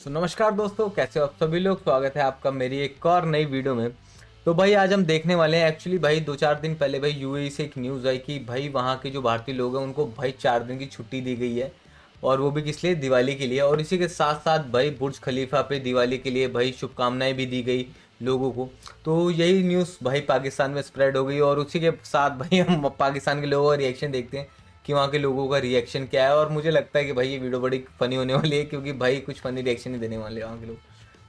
नमस्कार दोस्तों, कैसे हो आप सभी लोग। स्वागत है आपका मेरी एक और नई वीडियो में। तो भाई आज हम देखने वाले हैं एक्चुअली भाई 2-4 दिन पहले भाई यूएई से एक न्यूज़ आई कि भाई वहाँ के जो भारतीय लोग हैं उनको भाई 4 दिन की छुट्टी दी गई है। और वो भी किस लिए, दिवाली के लिए। और इसी के साथ साथ भाई बुर्ज खलीफा पे दिवाली के लिए भाई शुभकामनाएं भी दी गई लोगों को। तो यही न्यूज़ भाई पाकिस्तान में स्प्रेड हो गई और उसी के साथ भाई हम पाकिस्तान के लोगों का रिएक्शन देखते हैं कि वहाँ के लोगों का रिएक्शन क्या है। और मुझे लगता है कि भाई ये वीडियो बड़ी फनी होने वाली है, क्योंकि भाई कुछ फनी रिएक्शन ही देने वाले हैं वहाँ के लोग।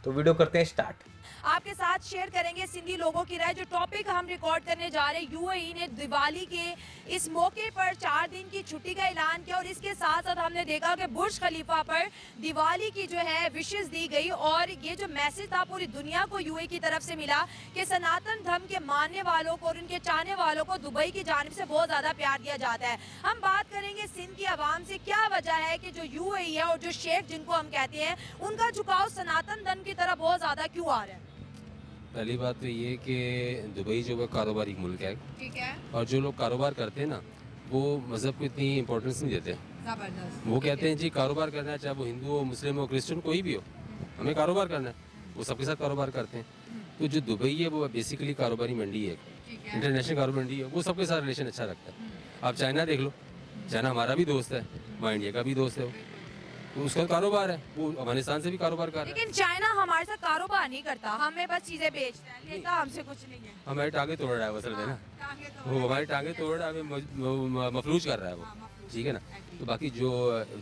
तो वीडियो करते हैं स्टार्ट। आपके साथ शेयर करेंगे सिंधी लोगों की राय। जो टॉपिक हम रिकॉर्ड करने जा रहे हैं, यूएई ने दिवाली के इस मौके पर 4 दिन की छुट्टी का ऐलान किया और इसके साथ साथ हमने देखा कि बुर्ज खलीफा पर दिवाली की जो है विशेष दी गई। और ये जो मैसेज था पूरी दुनिया को यूएई की तरफ से मिला कि सनातन धर्म के मानने वालों को और उनके चाहने वालों को दुबई की जानिब से बहुत ज्यादा प्यार दिया जाता है। हम बात करेंगे सिंध की आवाम से, क्या वजह है कि जो यूएई है और जो शेख जिनको हम कहते हैं, उनका झुकाव सनातन धर्म की तरफ बहुत ज्यादा क्यों आ रहा है। पहली बात तो ये कि दुबई जो है कारोबारी मुल्क है, ठीक है, और जो लोग कारोबार करते हैं ना वो मज़हब को इतनी इंपॉर्टेंस नहीं देते। जबरदस्त। वो कहते हैं जी कारोबार करना है, चाहे वो हिंदू हो, मुस्लिम हो, क्रिश्चियन कोई भी हो, हमें कारोबार करना है। वो सबके साथ कारोबार करते हैं। तो जो दुबई है वो बेसिकली कारोबारी मंडी है, इंटरनेशनल कारोबार मंडी है। वो सबके साथ रिलेशन अच्छा रखता है। आप चाइना देख लो, चाइना हमारा भी दोस्त है, वहाँ इंडिया का भी दोस्त है। तो उसका कारोबार है, वो अफगानिस्तान से भी कारोबार कर रहा है। लेकिन चाइना हमारे साथ कारोबार नहीं करता, हमें बस चीजें बेचता है, लेता हमसे कुछ नहीं है। हमारी टांगे तोड़ रहा है असल में ना, वो हमारी टांगे तोड़ रहा है, हमें मफलूज कर रहा है वो, ठीक है ना। तो बाकी जो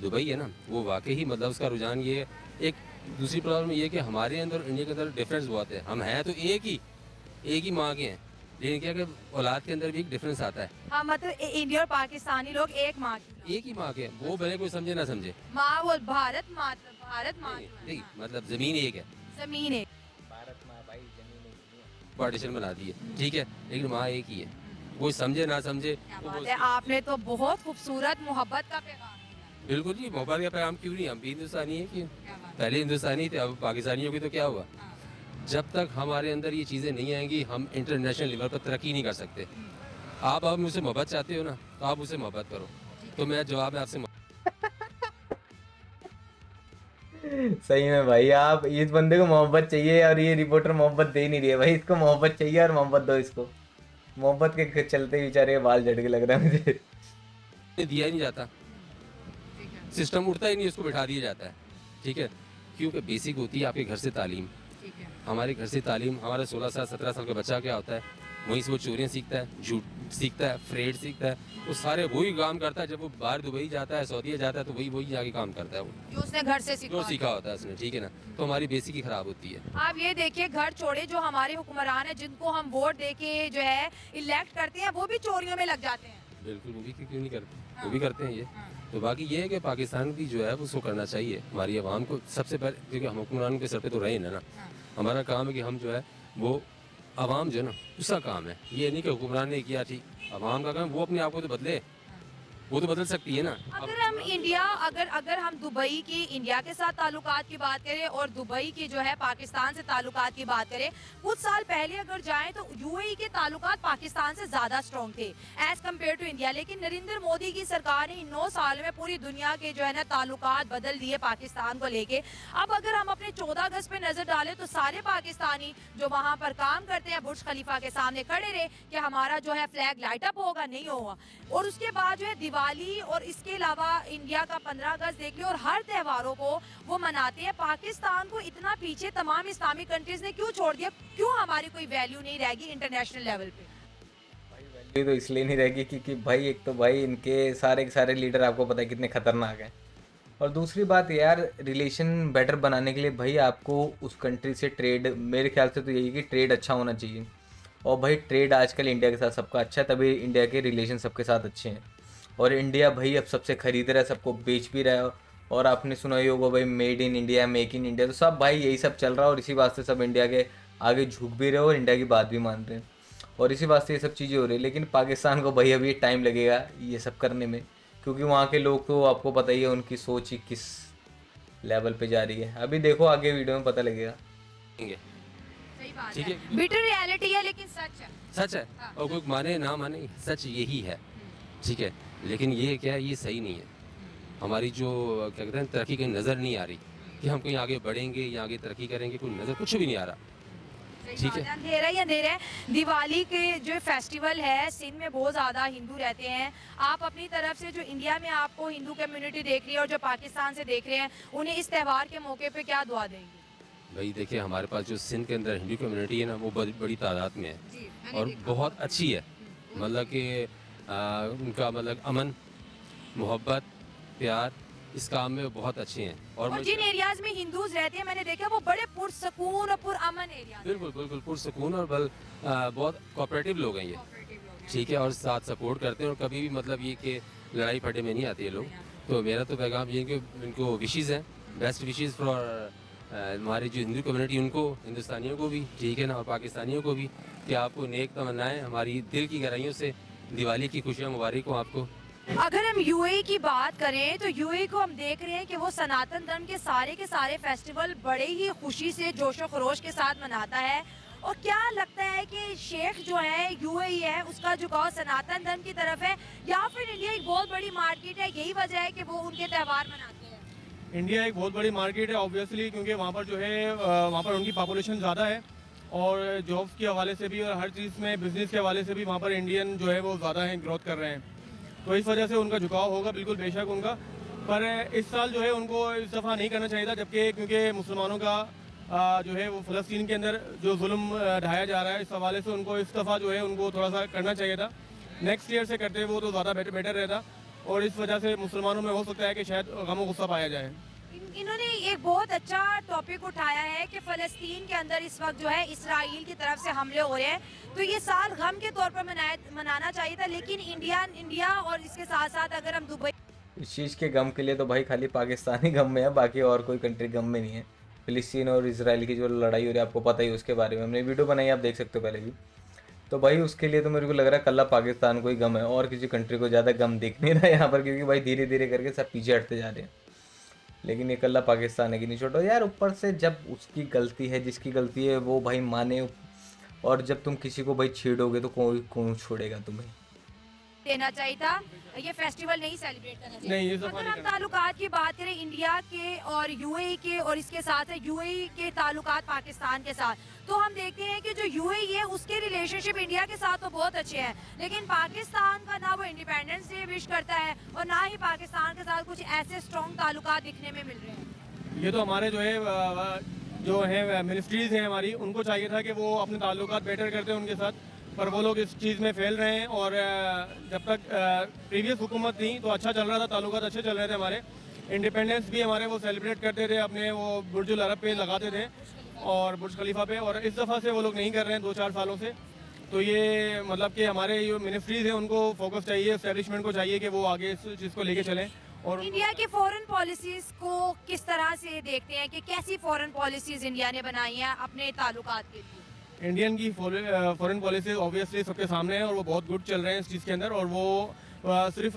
दुबई है ना, वो वाकई ही मतलब उसका रुझान ये है। एक दूसरी प्रॉब्लम ये है कि हमारे अंदर और इंडिया के अंदर डिफरेंस बहुत है। हम हैं तो एक ही माँ के हैं, लेकिन क्या कि औलाद के अंदर भी एक डिफरेंस आता है। हाँ, मतलब इंडिया और पाकिस्तानी लोग एक माँ की, एक ही माँ के हैं, वो भले कोई समझे ना समझे। माँ वो भारत माँ जो है, देखिए मतलब जमीन एक है, जमीन एक। भारत माँ भाई जमीन पार्टीशन बना दी है, ठीक है, लेकिन माँ एक ही है। कोई समझे ना समझे क्या तो बात है, आपने तो बहुत खूबसूरत मोहब्बत का पैगाम दिया। बिल्कुल जी, मोहब्बत का पैगाम क्यों नहीं। हम भी हिंदुस्तानी है, क्यों क्या बात है। पहले हिंदुस्तानी थे, अब पाकिस्तानी हो गए तो क्या हुआ। हाँ। जब तक हमारे अंदर ये चीज़ें नहीं आएंगी हम इंटरनेशनल लेवल पर तरक्की नहीं कर सकते। आप अब मुझसे मोहब्बत चाहते हो ना, तो आप मुझसे मोहब्बत करो। तो मेरा जवाब है आपसे सही में भाई, आप इस बंदे को मोहब्बत चाहिए और ये रिपोर्टर मोहब्बत दे नहीं रही है भाई। इसको मोहब्बत चाहिए और मोहब्बत दो इसको। मोहब्बत के चलते बेचारे के बाल झड़ के लग रहा है मुझे। दिया ही नहीं जाता, सिस्टम उठता ही नहीं, उसको बिठा दिया जाता है, ठीक है। क्योंकि बेसिक होती है आपके घर से तालीम। हमारे घर से तालीम, हमारा 16 साल 17 साल का बच्चा क्या होता है, वहीं से वो चोरियाँ सीखता है, झूठ सीखता है, फ्रेड सीखता है। वो सारे वही काम करता है। जब वो बाहर दुबई जाता है, सऊदीया जाता है, तो वही जाके काम करता है वो जो उसने घर से जो सीखा होता है उसने, ठीक है ना। तो हमारी बेसिक ही खराब होती है। आप ये देखिए, घर छोड़े जो हमारे हुक्मरान है, जिनको हम वोट देके जो है इलेक्ट करते हैं, वो भी चोरियों में लग जाते हैं। बिल्कुल, वो भी क्यों नहीं करते, वो भी करते हैं ये। तो बाकी ये है कि पाकिस्तान भी जो है उसको करना चाहिए, हमारी आवाम को सबसे पहले, क्योंकि हम हुक्मरानों के सर पे तो रहे ना। हमारा काम है कि हम जो है वो आवाम जो है ना, उसका काम है। ये नहीं कि हुक्मरान ने किया, ठीक, आवाम का काम, वो अपने आप को तो बदले, वो तो बदल सकती है ना। अगर हम इंडिया अगर हम दुबई की इंडिया के साथ ताल्लुकात की बात करें और दुबई की जो है पाकिस्तान से ताल्लुकात की बात करें, कुछ साल पहले अगर जाएं तो यूएई के ताल्लुकात पाकिस्तान से ज्यादा स्ट्रॉन्ग थे एज कम्पेयर टू इंडिया। लेकिन नरेंद्र मोदी की सरकार ने इन 9 साल में पूरी दुनिया के जो है ना ताल्लुकात बदल दिए पाकिस्तान को लेके। अब अगर हम अपने 14 अगस्त पे नजर डालें तो सारे पाकिस्तानी जो वहां पर काम करते हैं बुर्ज खलीफा के सामने खड़े रहे कि हमारा जो है फ्लैग लाइट अप होगा, नहीं होगा। और उसके बाद जो है दिवाली और इसके अलावा इंडिया का 15 अगस्त देख लियो, और हर त्योहारों को वो मनाते हैं। पाकिस्तान को इतना पीछे तमाम इस्लामिक कंट्रीज ने क्यों छोड़ दिया? क्यों हमारी कोई वैल्यू नहीं रहेगी इंटरनेशनल लेवल पे? वैल्यू तो इसलिए नहीं रहेगी क्योंकि भाई एक तो भाई इनके सारे के सारे लीडर आपको पता है कितने खतरनाक हैं। और दूसरी बात यार, रिलेशन बेटर बनाने के लिए भाई आपको उस कंट्री से ट्रेड, मेरे ख्याल से तो यही कि ट्रेड अच्छा होना चाहिए। और भाई ट्रेड आजकल इंडिया के साथ सबका अच्छा है, तभी इंडिया के रिलेशन सबके साथ अच्छे हैं। और इंडिया भाई अब सबसे खरीद रहा है, सबको बेच भी रहा है। और आपने सुना ही होगा भाई, made in India, make in India, तो सब भाई यही सब चल रहा है। और इसी वास्ते सब इंडिया के आगे झुक भी रहे हो और इंडिया की बात भी मान रहे हैं। और इसी वास्ते ये सब चीज़ें हो रही है। लेकिन पाकिस्तान को भाई अभी टाइम लगेगा ये सब करने में, क्योंकि वहाँ के लोग तो आपको पता ही है उनकी सोच ही किस लेवल पे जा रही है। अभी देखो आगे वीडियो में पता लगेगा। सही बात ठीक है, है। बिटर रियलिटी है लेकिन सच है। सच है, और कोई माने ना माने सच यही है, ठीक है। लेकिन ये क्या है, ये सही नहीं है। हमारी जो क्या कहते हैं तरक्की की नज़र नहीं आ रही, कि हम कहीं आगे बढ़ेंगे या आगे तरक्की करेंगे, कोई नज़र कुछ भी नहीं आ रहा। ठीक है। अंधेरा ही अंधेरा है। दिवाली के जो फेस्टिवल है, सिंध में बहुत ज़्यादा हिंदू रहते हैं। आप अपनी तरफ से जो इंडिया में आपको हिंदू कम्युनिटी देख रही है और जो पाकिस्तान से देख रहे हैं, उन्हें इस त्यौहार के मौके पे क्या दुआ देंगे? भाई देखिए, हमारे पास जो सिंध के अंदर हिंदू कम्युनिटी है ना, वो बड़ी तादाद में है और बहुत अच्छी है। मतलब कि उनका मतलब अमन, मोहब्बत, प्यार इस काम में बहुत अच्छे हैं। और जिन एरियाज में हिंदूज रहते हैं, मैंने देखा वो बड़े पुरसकून और पुरअमन एरिया। बिल्कुल बिल्कुल पुरसकून और बहुत कोऑपरेटिव लोग हैं ये। ठीक है, और साथ सपोर्ट करते हैं और कभी भी मतलब ये कि लड़ाई फटे में नहीं आते ये लोग। तो मेरा तो पैगाम ये है कि इनको विशेज़ हैं, बेस्ट विशेज़ फॉर हमारी जो हिंदू कम्युनिटी, उनको, हिंदुस्तानियों को भी, ठीक है ना, और पाकिस्तानियों को भी, कि आपको नेक तमन्नाएं हमारी दिल की गहराइयों से। दिवाली की खुशियाँ मुबारक हो आपको। अगर हम यूएई की बात करें तो यूएई को हम देख रहे हैं कि वो सनातन धर्म के सारे फेस्टिवल बड़े ही खुशी से जोशो खरोश के साथ मनाता है। और क्या लगता है कि शेख जो है यूएई है, उसका झुकाव सनातन धर्म की तरफ है या फिर इंडिया एक बहुत बड़ी मार्केट है, यही वजह है कि वो उनके त्यौहार मनाते हैं? इंडिया एक बहुत बड़ी मार्केट है ऑब्वियसली, क्योंकि वहाँ पर जो है वहाँ पर उनकी पॉपुलेशन ज़्यादा है और जॉब्स के हवाले से भी और हर चीज़ में बिजनेस के हवाले से भी वहाँ पर इंडियन जो है वो ज़्यादा है, ग्रोथ कर रहे हैं। तो इस वजह से उनका झुकाव होगा, बिल्कुल बेशक उनका। पर इस साल जो है उनको इस दफ़ा नहीं करना चाहिए था, जबकि क्योंकि मुसलमानों का जो है वो फ़लस्तीन के अंदर जो जुल्म ढाया जा रहा है, इस हवाले से उनको इस दफ़ा जो है उनको थोड़ा सा करना चाहिए था। नेक्स्ट ईयर से करते वो तो ज़्यादा बेटर रहता और इस वजह से मुसलमानों में हो सकता है कि शायद गम गुस्सा पाया जाए। इन्होंने एक बहुत अच्छा टॉपिक उठाया है कि फ़लस्तीन के अंदर इस वक्त जो है इसराइल की तरफ से हमले हो रहे हैं, तो ये साल गम के तौर पर मनाना चाहिए था। लेकिन इंडिया और इसके साथ साथ अगर हम दुबई, इस चीज़ के गम के लिए तो भाई खाली पाकिस्तान ही गम में है, बाकी और कोई कंट्री गम में नहीं है। फ़िलिस्तीन और इसराइल की जो लड़ाई हो रही है, आपको पता ही है उसके बारे में, हमने वीडियो बनाई, आप देख सकते हो पहले भी। तो भाई उसके लिए तो मेरे को लग रहा है कल्ला पाकिस्तान को ही गम है और किसी कंट्री को ज़्यादा गम दिख नहीं रहा है यहाँ पर, क्योंकि भाई धीरे धीरे करके सब पीछे हटते जा रहे हैं। लेकिन ये कल्ला पाकिस्तान है कि नहीं छोड़ो यार। ऊपर से जब उसकी गलती है, जिसकी गलती है वो भाई माने, और जब तुम किसी को भाई छेड़ोगे तो कौन छोड़ेगा तुम्हें? देना चाहिए था, ये फेस्टिवल नहीं सेलिब्रेट करना चाहिए। नहीं, ये सब अगर नहीं हम करना। ताल्लुकात की बात करें इंडिया के और यूएई के और इसके साथ है यूएई के ताल्लुकात पाकिस्तान के साथ, तो हम देखते हैं कि जो यूएई है उसके रिलेशनशिप इंडिया के साथ तो बहुत अच्छे हैं, लेकिन पाकिस्तान का ना वो इंडिपेंडेंस डे विश करता है और ना ही पाकिस्तान के साथ कुछ ऐसे स्ट्रॉन्ग ताल्लुकात दिखने में मिल रहे हैं। ये तो हमारे जो है मिनिस्ट्रीज़ हैं हमारी, उनको चाहिए था कि वो अपने ताल्लुकात बेटर करते हैं उनके साथ, पर वो लोग इस चीज़ में फेल रहे हैं। और जब तक प्रीवियस हुकूमत थी तो अच्छा चल रहा था, ताल्लुकात अच्छे चल रहे थे हमारे। इंडिपेंडेंस भी हमारे वो सेलिब्रेट करते थे, अपने वो बुर्जुल अरब पे लगाते थे और बुर्ज खलीफा पे, और इस दफ़ा से वो लोग नहीं कर रहे हैं 2-4 सालों से। तो ये मतलब कि हमारे जो मिनिस्ट्रीज़ हैं उनको फोकस चाहिए, एस्टेब्लिशमेंट को चाहिए कि वो आगे इस चीज़ को लेके चलें। और इंडिया की फॉरेन पॉलिसीज को किस तरह से देखते हैं कि कैसी फॉरेन पॉलिसीज इंडिया ने बनाई हैं अपने ताल्लुकात के लिए? इंडियन की फॉरेन पॉलिसी ऑब्वियसली सबके सामने है और वो बहुत गुड चल रहे हैं इस चीज़ के अंदर। और वो सिर्फ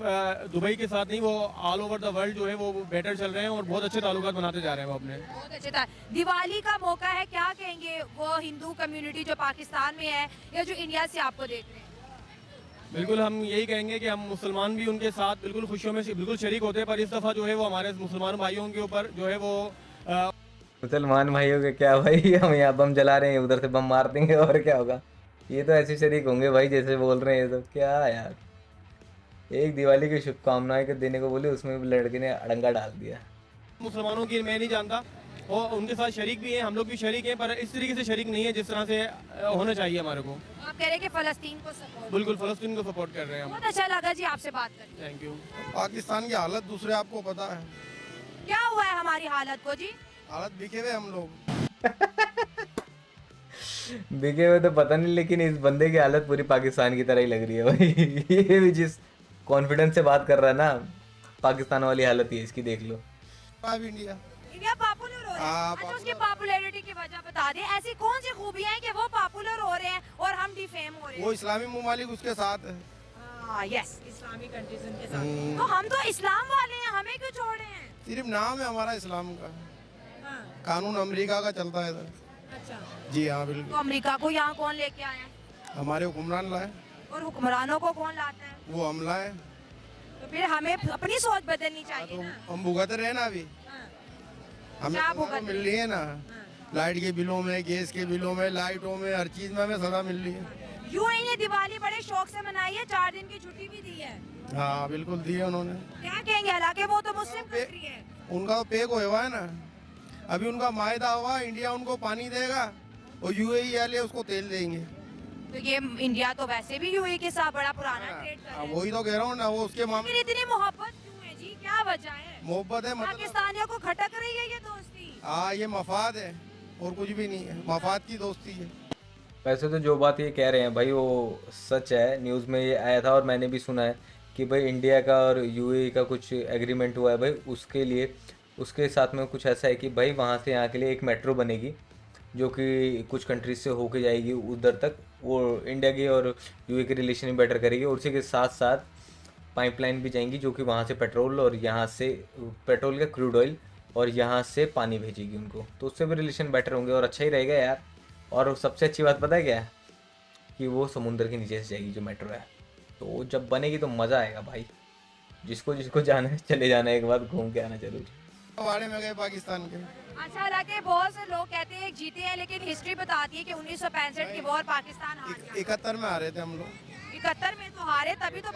दुबई के साथ नहीं, वो ऑल ओवर द वर्ल्ड जो है वो बेटर चल रहे हैं और बहुत अच्छे ताल्लुकात बनाते जा रहे हैं वो अपने। बहुत अच्छे था। दिवाली का मौका है, क्या कहेंगे वो हिंदू कम्युनिटी जो पाकिस्तान में है या जो इंडिया से आपको देख रहे हैं? बिल्कुल हम यही कहेंगे कि हम मुसलमान भी उनके साथ बिल्कुल खुशियों में बिल्कुल शरीक होते हैं, पर इस दफ़ा जो है वो हमारे मुसलमान भाइयों के ऊपर जो है वो मुसलमान भाइयों के क्या भाई, हम यहाँ बम जला रहे हैं, उधर से बम मार देंगे और क्या होगा? ये तो ऐसे शरीक होंगे भाई जैसे बोल रहे हैं। तो क्या यार, एक दिवाली की शुभकामनाएं के देने को बोले, उसमें भी लड़के ने अड़ंगा डाल दिया। मुसलमानों की मैं नहीं जानता, और उनके साथ शरीक भी हैं, हम लोग भी शरीक हैं, पर इस तरीके से शरीक नहीं है जिस तरह से होना चाहिए हमारे को। आप कह रहे हैं कि फलस्तीन को सपोर्ट। बिल्कुल फ़लस्तीन को सपोर्ट कर रहे हैं हम। बहुत अच्छा लगा जी आपसे बात करके। Thank you. पाकिस्तान की हालत दूसरे आपको पता है, क्या हुआ है हमारी हालत को जी? हालत बिके हुए हम लोग। बिके हुए तो पता नहीं, लेकिन इस बंदे की हालत पूरी पाकिस्तान की तरह ही लग रही है भाई। ये भी जिस कॉन्फिडेंस से बात कर रहा है ना, पाकिस्तान वाली हालत ही है इसकी, देख लो। अब इंडिया इंडिया पॉपुलर हो रहा है। हाँ, अच्छा, उसकी पॉपुलैरिटी की वजह बता दें, ऐसी कौन सी खूबियां हैं कि वो पॉपुलर हो रहे हैं और हम डिफेम हो रहे वो हैं? इस्लामी ममालिक उसके साथ है। यस, इस्लामिक कंट्रीज उनके साथ। तो हम तो इस्लाम वाले हैं, हमें क्यों छोड़ रहे हैं? सिर्फ नाम है हमारा इस्लाम का, हाँ, कानून अमेरिका का चलता है इधर। अच्छा। जी हाँ तो बिल्कुल, अमेरिका को यहाँ कौन लेके आया हमारे हुक्मरान लाए, और हुक्मरानों को कौन लाता है? वो हमला है। तो फिर हमें अपनी सोच बदलनी चाहिए तो ना। हम भुगत रहे हैं ना अभी। हाँ। हमें क्या सजा तो भुगत मिल रही है ना, लाइट के बिलों में, गैस के बिलों में, लाइटों में, हर चीज में हमें सजा मिल रही है। यूएई ने दिवाली बड़े शौक से मनाई है, 4 दिन की छुट्टी भी दी है। हाँ बिल्कुल दी है उन्होंने। क्या कहेंगे, हालांकि वो तो मुस्लिम कंट्री है। उनका तो पेक हुआ है ना, अभी उनका मायदा हुआ, इंडिया उनको पानी देगा और यूएई वाले उसको तेल देंगे। तो ये इंडिया तो वैसे भी यूएई के साथ बड़ा पुराना ट्रेड कर रहा है। वही तो कह रहा हूँ ना, वो उसके मामले लेकिन इतनी मोहब्बत क्यों है जी, क्या वजह है? मोहब्बत है, मतलब पाकिस्तानियों को खटक रही है ये दोस्ती। हाँ ये मफाद है और कुछ भी नहीं है, मफाद की दोस्ती है। वैसे तो जो बात ये कह रहे हैं भाई वो सच है, न्यूज़ में ये आया था और मैंने भी सुना है कि भाई इंडिया का और यूएई का कुछ एग्रीमेंट हुआ है भाई, उसके लिए उसके साथ में कुछ ऐसा है कि भाई वहाँ से यहाँ के लिए एक मेट्रो बनेगी जो कि कुछ कंट्रीज से होके जाएगी उधर तक, वो इंडिया की और यूएई के रिलेशन भी बेटर करेगी और उसी के साथ साथ पाइपलाइन भी जाएंगी जो कि वहाँ से पेट्रोल और यहाँ से पेट्रोल का क्रूड ऑयल और यहाँ से पानी भेजेगी उनको, तो उससे भी रिलेशन बेटर होंगे और अच्छा ही रहेगा यार। और सबसे अच्छी बात पता है क्या है, कि वो समुंदर के नीचे से जाएगी जो मेट्रो है, तो जब बनेगी तो मज़ा आएगा भाई। जिसको जिसको जाना है चले जाना, एक बार घूम के आना जरूर। बाड़े में गए पाकिस्तान के। अच्छा, हालांकि बहुत से लोग कहते हैं जीते हैं, लेकिन हिस्ट्री बताती है कि 1965 की वॉर पाकिस्तान हार गया। 71 में हारे थे हम लोग। 71 में तो हारे, तभी तो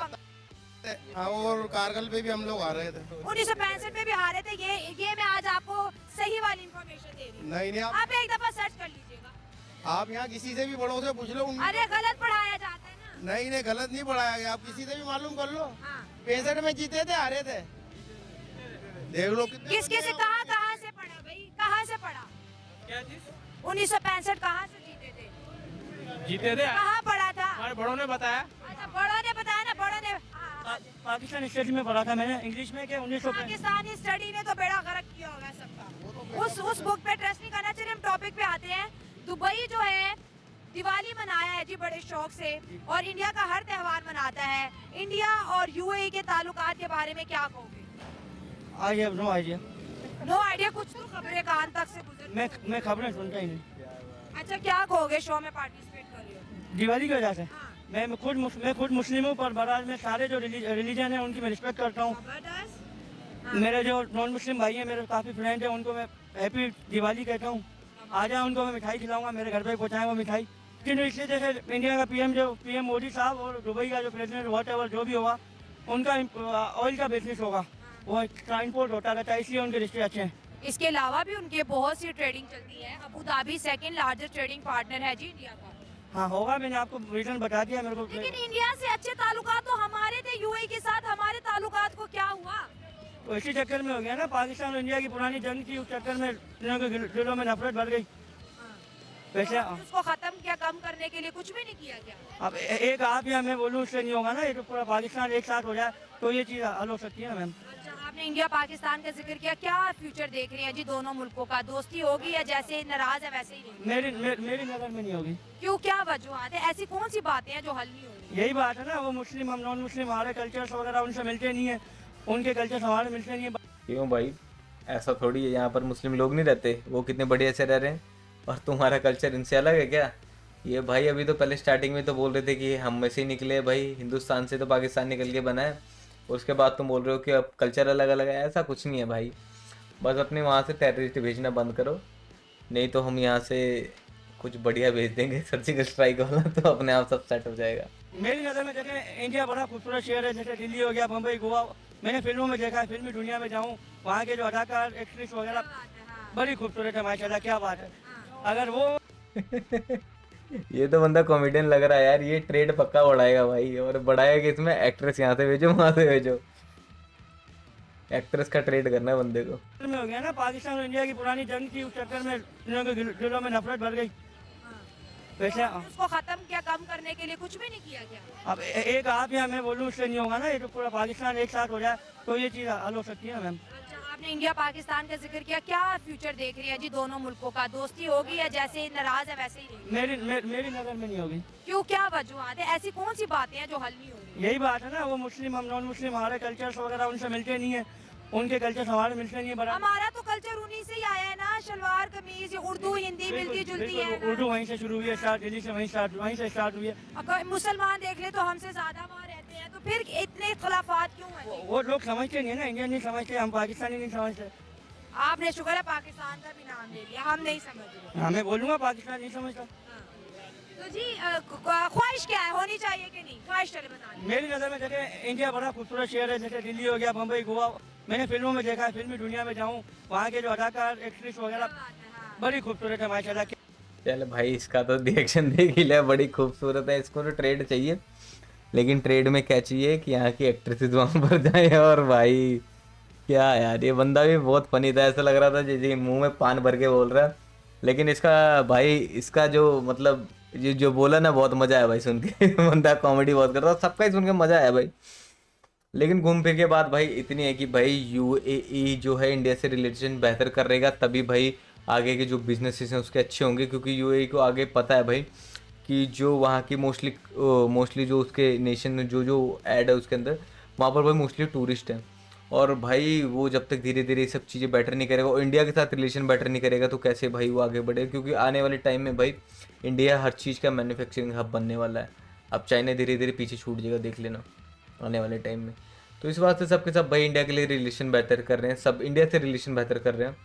हाँ, और कारगिल पे भी हम लोग हारे थे। 1965 में भी हारे थे। ये मैं आज आपको सही वाली इंफॉर्मेशन दे रही हूँ। नहीं आप एक दफा सर्च कर लीजिएगा। आप यहाँ किसी से भी बड़ों से पूछ लो। अरे गलत पढ़ाया जाता है ना। नहीं गलत नहीं पढ़ाया गया, आप किसी से भी मालूम कर लो। हाँ। 65 में जीते थे, हारे थे, देख लो। किसके से कहाँ से पढ़ा भाई, कहाँ से पढ़ा? क्या चीज 1965 कहाँ से जीते थे? जीते थे? कहाँ पढ़ा था? हमारे बड़ों ने बताया। अच्छा, बड़ों ने बताया ना, बड़ों ने। पाकिस्तान स्टडी में पढ़ा था मैंने इंग्लिश में कि 1900 पाकिस्तानी स्टडी ने तो बेड़ा गर्क किया होगा सबका। उस बुक पे ट्रस्ट नहीं करना चाहिए। हम टॉपिक पे आते हैं। दुबई जो है दिवाली मनाया है जी बड़े शौक से, और इंडिया का हर त्योहार मनाता है। इंडिया और यूएई के ताल्लुकात के बारे में क्या कहोगे? I have no idea. No idea, कुछ तो खबरें कान तक से गुजर। मैं खबरें सुनता ही नहीं। अच्छा, क्या कहोगे, शो में पार्टिसिपेट कर रहे हो? दिवाली की वजह से हाँ। मैं खुद मुस्लिम हूँ, पर बहरहाल मैं सारे जो रिलीजन है उनकी मैं रिस्पेक्ट करता हूँ। जबरदस्त। मेरे जो नॉन मुस्लिम भाई हैं, मेरे काफ़ी फ्रेंड हैं, उनको मैं हैप्पी दिवाली कहता हूँ। आ जाए, उनको मैं मिठाई खिलाऊंगा, मेरे घर पे पहुँचाएँ वो मिठाई। लेकिन इसलिए जैसे इंडिया का पीएम मोदी साहब और दुबई का जो प्रेसिडेंट व्हाटएवर जो भी होगा, उनका ऑयल का बिजनेस होगा, वो ट्रांसपोर्ट होता रहता है, इसलिए उनके रिश्ते अच्छे हैं। इसके अलावा भी उनके बहुत सी ट्रेडिंग चलती है। Abu Dhabi second largest trading partner है जी इंडिया का। हाँ होगा, मैंने आपको रीजन बता दिया मेरे को। लेकिन इंडिया से अच्छे ताल्लुकात तो हमारे थे, यूएई के साथ हमारे ताल्लुकात को क्या हुआ? तो इसी चक्कर में हो गया ना, पाकिस्तान और इंडिया की पुरानी जंग की, उस चक्कर में लोगों के दिलों में नफरत बढ़ गई। वैसे उसको खत्म किया, कम करने के लिए कुछ भी नहीं किया क्या? अब एक आप या मैं बोलूँ उससे नहीं होगा ना, ये तो पूरा पाकिस्तान एक साथ हो जाए तो ये चीज़ हल हो सकती है ना मैम। अच्छा, आपने इंडिया पाकिस्तान का जिक्र किया, क्या फ्यूचर देख रहे हैं जी दोनों मुल्कों का? दोस्ती होगी या जैसे नाराज है वैसे ही रहेगी? मेरी नज़र में नहीं होगी। क्यों, क्या वजूहत है? ऐसी कौन सी बातें हैं जो हल नहीं हो रही? यही बात है ना, वो मुस्लिम हम नॉन मुस्लिम, हमारे कल्चर्स वगैरह उनसे मिलते नहीं है, उनके कल्चर्स हमारे मिलते नहीं है। क्यों भाई, ऐसा थोड़ी है, यहाँ पर मुस्लिम लोग नहीं रहते, वो कितने बढ़िया से रह रहे हैं और तुम्हारा कल्चर इनसे अलग है क्या? ये भाई अभी तो पहले स्टार्टिंग में तो बोल रहे थे कि हम में से ही निकले भाई, हिंदुस्तान से तो पाकिस्तान निकल के बना है, उसके बाद तुम बोल रहे हो कि अब कल्चर अलग अलग है। ऐसा कुछ नहीं है भाई, बस अपने वहाँ से टेररिस्ट भेजना बंद करो, नहीं तो हम यहाँ से कुछ बढ़िया भेज देंगे सर्जिकल स्ट्राइक वाला, तो अपने आप सब सेट हो जाएगा। मेरी नज़र में देखें, इंडिया बड़ा खूबसूरत शहर है, जैसे दिल्ली हो गया, बम्बई, गोवा, मैंने फिल्मों में देखा है, फिल्मी दुनिया में जाऊँ, वहाँ के जो अदाकार एक्ट्रेस वगैरह बड़ी खूबसूरत है माशाल्लाह, क्या बात है। अगर वो ये तो बंदा कॉमेडियन लग रहा है यार, ये ट्रेड पक्का बढ़ाएगा भाई, और बढ़ाएगा कि इसमें एक्ट्रेस यहाँ से भेजो वहाँ से भेजो, एक्ट्रेस का ट्रेड करना है बंदे को। में हो गया ना, पाकिस्तान और इंडिया की पुरानी जंग की, उस चक्कर में लोगों के दिलों में नफरत बढ़ गई। वैसे उसको खत्म किया, कम करने के लिए कुछ भी नहीं किया क्या? अब एक आप या मैं बोलूँ उससे नहीं होगा ना, ये तो पूरा पाकिस्तान एक साथ हो जाए तो ये चीज़ हल हो सकती है ना मैम। अच्छा, आपने इंडिया पाकिस्तान का जिक्र किया, क्या फ्यूचर देख रही है जी दोनों मुल्कों का? दोस्ती होगी या जैसे नाराज है वैसे ही रहेगी? मेरी नज़र में नहीं होगी। क्यों, क्या वजूहत है? ऐसी कौन सी बातें हैं जो हल नहीं हो रही? यही बात है ना, वो मुस्लिम हम नॉन मुस्लिम, हमारे कल्चर्स वगैरह उनसे मिलते नहीं है, उनके कल्चर्स हमारे मिलते नहीं है। बड़ा हमारा तो कल्चर उन्हीं से ही आया है ना, शलवार कमीज, ये उर्दू हिंदी मिलती जुलती है ना। उर्दू वहीं से शुरू हुई है, स्टार्ट दिल्ली से वहीं से स्टार्ट हुई है। अगर मुसलमान देख ले तो हमसे ज्यादा वहाँ रहते हैं, तो फिर इतने इख्तलाफात क्यों हैं? वो लोग समझते नहीं है ना, इंडियन नहीं समझते, हम पाकिस्तानी नहीं समझते। आपने शुक्र है पाकिस्तान का भी नाम ले लिया, हम नहीं समझ रहे। हाँ मैं बोलूँगा पाकिस्तान नहीं समझता। तो जी ख्वाहिश क्या है, होनी चाहिए कि नहीं, ख्वाहिश चले बता दीजिए। मेरी नज़र में देखे इंडिया बड़ा खूबसूरत शहर है, जैसे दिल्ली हो गया, बम्बई, गोवा, मैंने फिल्मों में देखा है, फिल्मी दुनिया में जाऊँ, वहाँ के जो अदाकार एक्ट्रेस वगैरह बड़ी खूबसूरत है माशाल्लाह। चल भाई इसका तो रिएक्शन देख ही लिया, बड़ी खूबसूरत है, इसको तो ट्रेड चाहिए। लेकिन ट्रेड में क्या चाहिए कि यहाँ की एक्ट्रेसेस वहाँ पर जाए। और भाई क्या यार, ये बंदा भी बहुत फनी था, ऐसा लग रहा था जैसे मुंह में पान भर के बोल रहा है। लेकिन इसका भाई, इसका जो मतलब ये जो बोला ना, बहुत मजा आया भाई सुन के। बंदा कॉमेडी बहुत करता है, सबका ही सुन के मजा आया भाई। लेकिन घूम फिर के बात भाई इतनी है कि भाई यूएई जो है इंडिया से रिलेशन बेहतर करेगा, तभी भाई आगे के जो बिजनेसेस हैं उसके अच्छे होंगे। क्योंकि यूएई को आगे पता है भाई कि जो वहाँ की मोस्टली जो उसके नेशन में जो जो ऐड है उसके अंदर, वहाँ पर भाई मोस्टली टूरिस्ट हैं। और भाई वो जब तक धीरे धीरे ये सब चीज़ें बेटर नहीं करेगा और इंडिया के साथ रिलेशन बेटर नहीं करेगा तो कैसे भाई वो आगे बढ़ेगा। क्योंकि आने वाले टाइम में भाई इंडिया हर चीज़ का मैन्युफैक्चरिंग हब बनने वाला है। अब चाइना धीरे धीरे पीछे छूट जाएगा, देख लेना आने वाले टाइम में। तो इस वास्ते सबके सब भाई इंडिया के लिए रिलेशन बेहतर कर रहे हैं, सब इंडिया से रिलेशन बेहतर कर रहे हैं।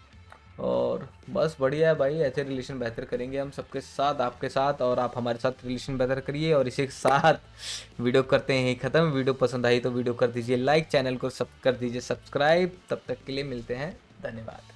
और बस बढ़िया है भाई, ऐसे रिलेशन बेहतर करेंगे हम सबके साथ, आपके साथ, और आप हमारे साथ रिलेशन बेहतर करिए। और इसी के साथ वीडियो करते हैं यहीं ख़त्म। वीडियो पसंद आई तो वीडियो कर दीजिए लाइक, चैनल को सब कर दीजिए सब्सक्राइब। तब तक के लिए मिलते हैं, धन्यवाद।